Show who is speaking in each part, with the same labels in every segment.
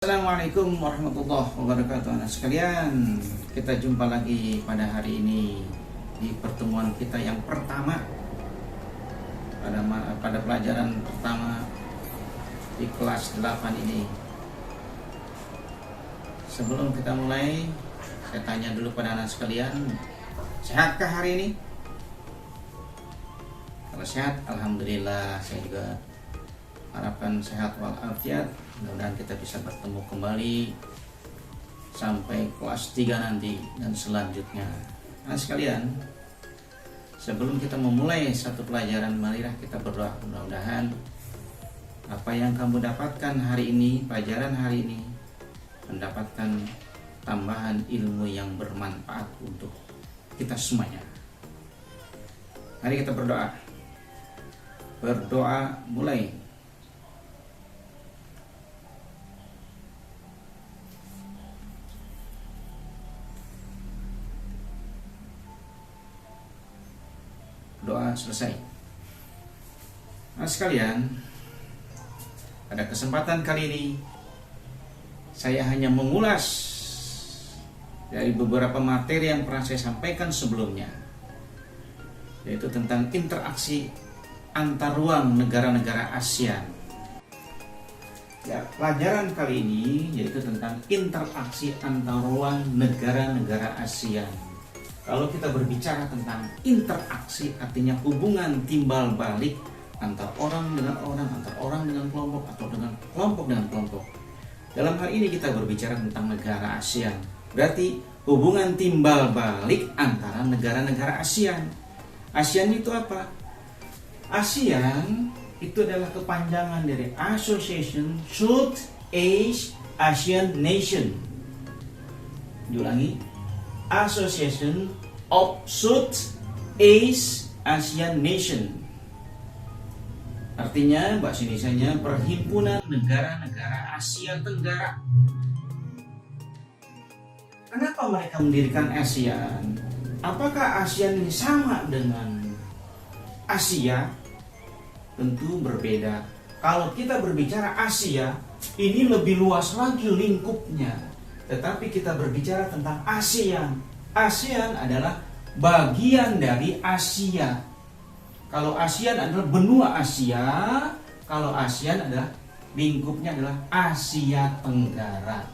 Speaker 1: Assalamualaikum warahmatullahi wabarakatuh. Anak sekalian, kita jumpa lagi pada hari ini di pertemuan kita yang pertama pada pelajaran pertama di kelas 8 ini. Sebelum kita mulai, saya tanya dulu pada anak sekalian, sehatkah hari ini? Kalau sehat, alhamdulillah. Saya juga harapkan sehat walafiat. Mudah-mudahan kita bisa bertemu kembali sampai kelas 3 nanti dan selanjutnya. Nah sekalian, sebelum kita memulai satu pelajaran, marilah kita berdoa. Mudah-mudahan apa yang kamu dapatkan hari ini, pelajaran hari ini, mendapatkan tambahan ilmu yang bermanfaat untuk kita semuanya. Mari kita berdoa. Berdoa mulai. Doa selesai. Nah sekalian, pada kesempatan kali ini saya hanya mengulas dari beberapa materi yang pernah saya sampaikan sebelumnya, yaitu tentang interaksi antar ruang negara-negara ASEAN. Ya, pelajaran kali ini yaitu tentang interaksi antar ruang negara-negara ASEAN. Kalau kita berbicara tentang interaksi, artinya hubungan timbal balik antara orang dengan orang, antara orang dengan kelompok, atau dengan kelompok. Dalam hal ini kita berbicara tentang negara ASEAN. Berarti hubungan timbal balik antara negara-negara ASEAN. ASEAN itu apa? ASEAN itu adalah kepanjangan dari Association Southeast Asian Nation. Diulangi, Association of Southeast Asian Nation. Artinya bahasa Indonesianya Perhimpunan Negara-negara Asia Tenggara. Kenapa mereka mendirikan ASEAN? Apakah ASEAN ini sama dengan Asia? Tentu berbeda. Kalau kita berbicara Asia, ini lebih luas lagi lingkupnya. Tetapi kita berbicara tentang ASEAN. ASEAN adalah bagian dari Asia. Kalau ASEAN adalah benua Asia, kalau ASEAN adalah lingkupnya adalah Asia Tenggara.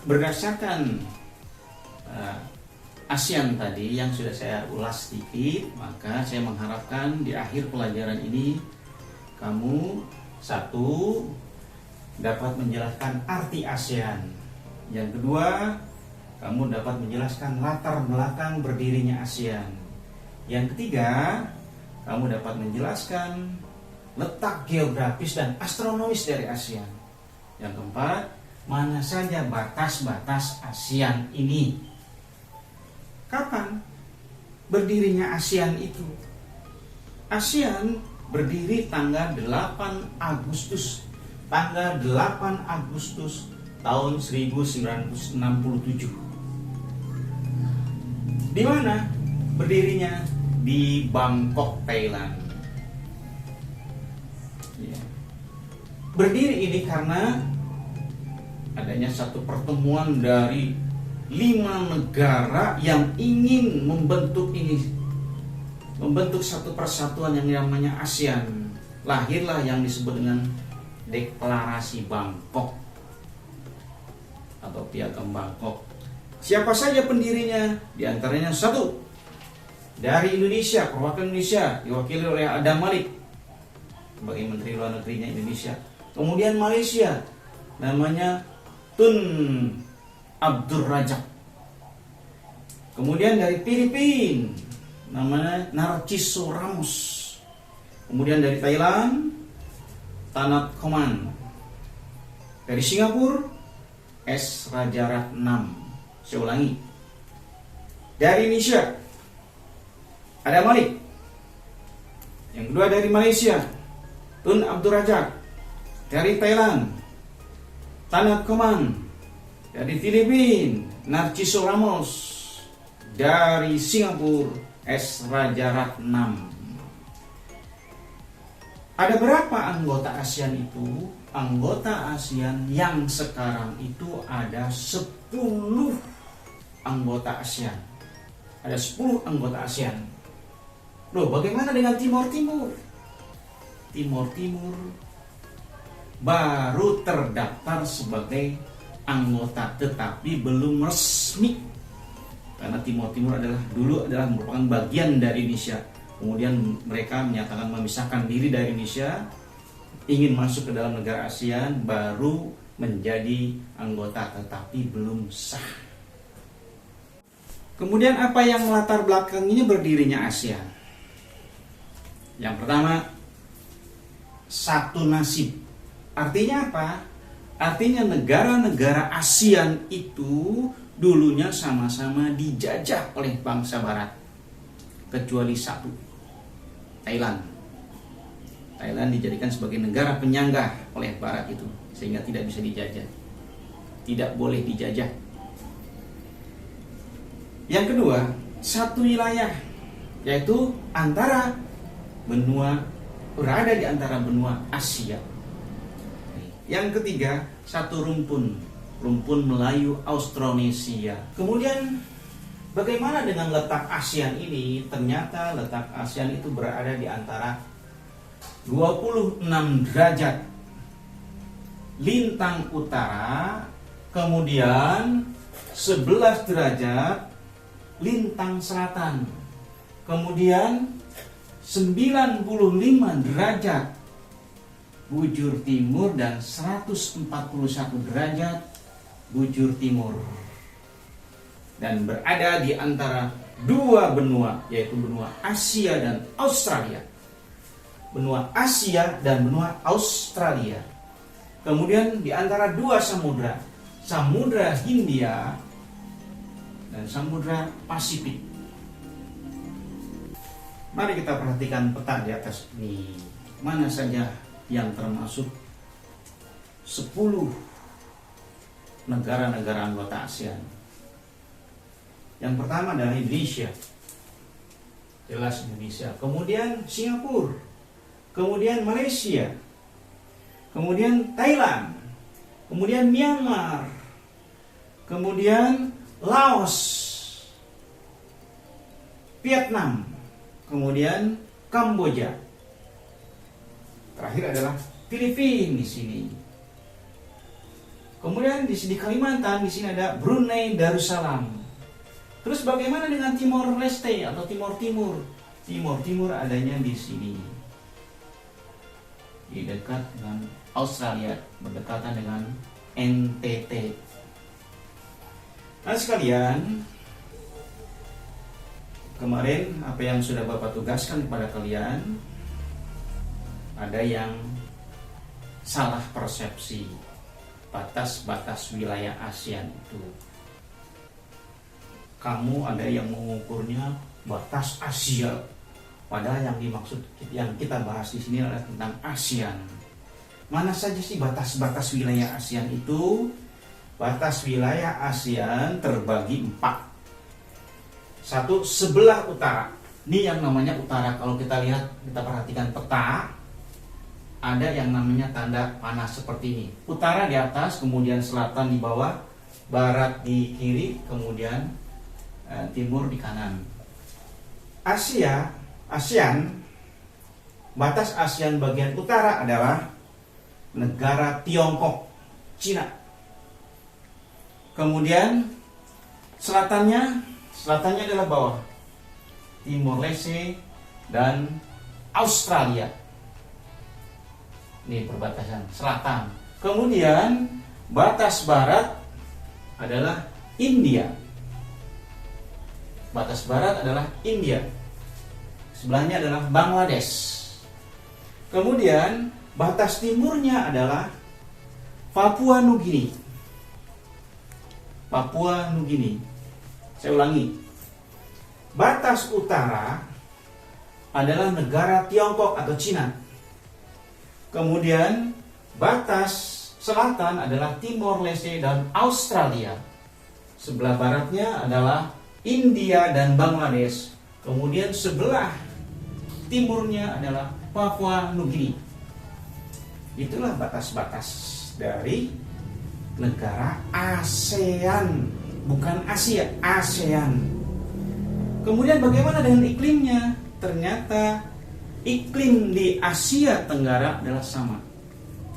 Speaker 1: Berdasarkan ASEAN tadi yang sudah saya ulas sedikit, maka saya mengharapkan di akhir pelajaran ini kamu satu dapat menjelaskan arti ASEAN. Yang kedua, kamu dapat menjelaskan latar belakang berdirinya ASEAN. Yang ketiga, kamu dapat menjelaskan letak geografis dan astronomis dari ASEAN. Yang keempat, mana saja batas-batas ASEAN ini. Kapan berdirinya ASEAN itu? ASEAN berdiri tanggal 8 Agustus tahun 1967. Di mana berdirinya? Di Bangkok, Thailand. Ya. Berdiri ini karena adanya satu pertemuan dari 5 negara yang ingin membentuk satu persatuan yang namanya ASEAN. Lahirlah yang disebut dengan Deklarasi Bangkok atau Piagam Bangkok. Siapa saja pendirinya? Di antaranya satu, dari Indonesia, perwakilan Indonesia diwakili oleh Adam Malik sebagai Menteri Luar Negerinya Indonesia. Kemudian Malaysia, namanya Tun Abdul Razak. Kemudian dari Filipina, namanya Narciso Ramos. Kemudian dari Thailand, Tanat Koman. Dari Singapura, S. Rajaratnam. Saya ulangi. Dari Indonesia, ada Malik. Yang kedua dari Malaysia, Tun Abdul Razak. Dari Thailand, Tanat Koman. Dari Filipina, Narciso Ramos. Dari Singapura, S. Rajaratnam. Ada berapa anggota ASEAN itu? anggota ASEAN yang sekarang itu ada 10 anggota ASEAN. Ada 10 anggota ASEAN. Loh, bagaimana dengan Timor Timur? Timor Timur baru terdaftar sebagai anggota tetapi belum resmi. Karena Timor Timur dulu adalah merupakan bagian dari Indonesia. Kemudian mereka menyatakan memisahkan diri dari Indonesia, ingin masuk ke dalam negara ASEAN, baru menjadi anggota tetapi belum sah. Kemudian apa yang melatar belakanginya berdirinya ASEAN? Yang pertama, satu nasib. Artinya apa? Artinya negara-negara ASEAN itu dulunya sama-sama dijajah oleh bangsa barat, kecuali satu, Thailand. Thailand dijadikan sebagai negara penyangga oleh barat itu, sehingga tidak bisa dijajah, tidak boleh dijajah. Yang kedua, satu wilayah, yaitu berada di antara benua Asia. Yang ketiga, satu rumpun Melayu Austronesia. Kemudian bagaimana dengan letak ASEAN ini? Ternyata letak ASEAN itu berada di antara 26 derajat lintang utara, kemudian 11 derajat lintang selatan, kemudian 95 derajat bujur timur, dan 141 derajat bujur timur, dan berada di antara dua benua, yaitu benua Asia dan Australia. Benua Asia dan benua Australia. Kemudian di antara dua samudra, Samudra Hindia dan Samudra Pasifik. Mari kita perhatikan peta di atas ini. Mana saja yang termasuk 10 negara-negara anggota ASEAN. Yang pertama adalah Indonesia. Jelas Indonesia. Kemudian Singapura. Kemudian Malaysia. Kemudian Thailand. Kemudian Myanmar. Kemudian Laos. Vietnam. Kemudian Kamboja. Terakhir adalah Filipina di sini. Kemudian di sini Kalimantan, di sini ada Brunei Darussalam. Terus bagaimana dengan Timor Leste atau Timor Timur? Timor Timur adanya di sini, di dekat dengan Australia, berdekatan dengan NTT. Nah sekalian, kemarin apa yang sudah Bapak tugaskan kepada kalian, ada yang salah persepsi batas-batas wilayah ASEAN itu. Kamu ada yang mengukurnya batas Asia, padahal yang dimaksud, yang kita bahas di sini adalah tentang ASEAN. Mana saja sih batas-batas wilayah ASEAN itu? Batas wilayah ASEAN terbagi 4. Satu, sebelah utara. Ini yang namanya utara. Kalau kita lihat, kita perhatikan peta, ada yang namanya tanda panah seperti ini. Utara di atas, kemudian selatan di bawah, barat di kiri, kemudian timur di kanan. ASEAN, batas ASEAN bagian utara adalah negara Tiongkok, Cina. Kemudian selatannya adalah bawah, Timor Leste dan Australia. Ini perbatasan selatan. Kemudian batas barat adalah India. Batas barat adalah India. Sebelahnya adalah Bangladesh. Kemudian batas timurnya adalah Papua Nugini. Papua Nugini. Saya ulangi. Batas utara adalah negara Tiongkok atau Cina. Kemudian batas selatan adalah Timor Leste dan Australia. Sebelah baratnya adalah India dan Bangladesh. Kemudian sebelah timurnya adalah Papua Nugini. Itulah batas-batas dari negara ASEAN, bukan Asia, ASEAN. Kemudian bagaimana dengan iklimnya? Ternyata iklim di Asia Tenggara adalah sama,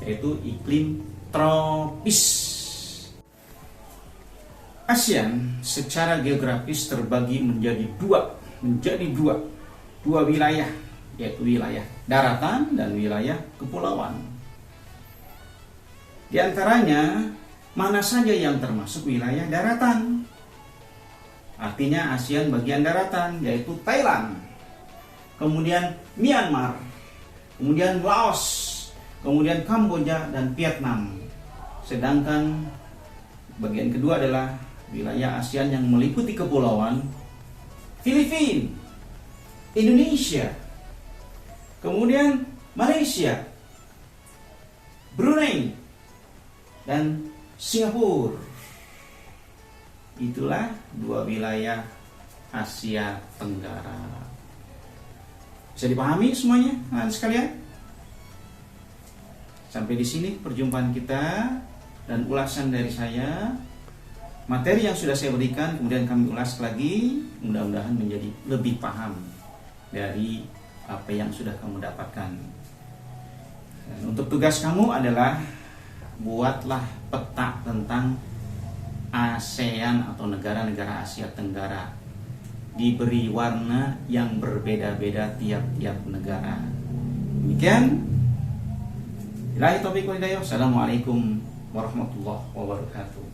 Speaker 1: yaitu iklim tropis. ASEAN secara geografis terbagi menjadi dua wilayah, yaitu wilayah daratan dan wilayah kepulauan. Di antaranya, mana saja yang termasuk wilayah daratan? Artinya ASEAN bagian daratan, yaitu Thailand, kemudian Myanmar, kemudian Laos, kemudian Kamboja dan Vietnam. Sedangkan bagian kedua adalah wilayah ASEAN yang meliputi kepulauan Filipina, Indonesia, kemudian Malaysia, Brunei, dan Singapura. Itulah dua wilayah Asia Tenggara. Bisa dipahami semuanya, teman sekalian? Sampai di sini perjumpaan kita dan ulasan dari saya. Materi yang sudah saya berikan kemudian kami ulas lagi, mudah-mudahan menjadi lebih paham dari apa yang sudah kamu dapatkan. Dan untuk tugas kamu adalah buatlah peta tentang ASEAN atau negara-negara Asia Tenggara. Diberi warna yang berbeda-beda tiap-tiap negara. Demikian. Billahi taufiq wal hidayah. Assalamualaikum warahmatullahi wabarakatuh.